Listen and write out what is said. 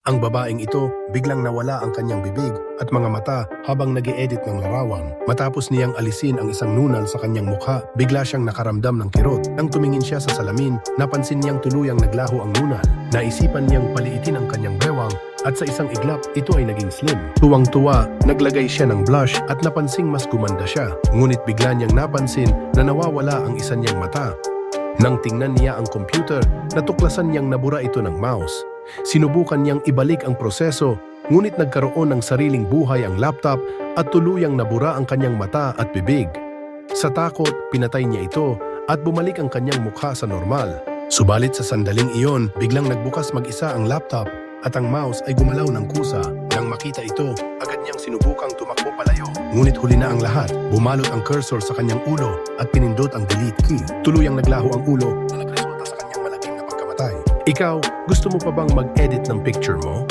Ang babaeng ito, biglang nawala ang kanyang bibig at mga mata habang nag-e-edit ng larawan. Matapos niyang alisin ang isang nunal sa kanyang mukha, bigla siyang nakaramdam ng kirot. Nang tumingin siya sa salamin, napansin niyang tuluyang naglaho ang nunal. Naisipan niyang paliitin ang kanyang bewang at sa isang iglap, ito ay naging slim. Tuwang-tuwa, naglagay siya ng blush at napansing mas gumanda siya. Ngunit bigla niyang napansin na nawawala ang isa niyang mata. Nang tingnan niya ang computer, natuklasan niyang nabura ito ng mouse. Sinubukan niyang ibalik ang proseso, ngunit nagkaroon ng sariling buhay ang laptop at tuluyang nabura ang kanyang mata at bibig. Sa takot, pinatay niya ito at bumalik ang kanyang mukha sa normal. Subalit sa sandaling iyon, biglang nagbukas mag-isa ang laptop at ang mouse ay gumalaw ng kusa. Nang makita ito, agad niyang sinubukang tumakbo palayo. Ngunit huli na ang lahat, bumalot ang cursor sa kanyang ulo at pinindot ang delete key. Tuluyang naglaho ang ulo na nagresulta sa kanyang malaking na pagkamatay. Ikaw, gusto mo pa bang mag-edit ng picture mo?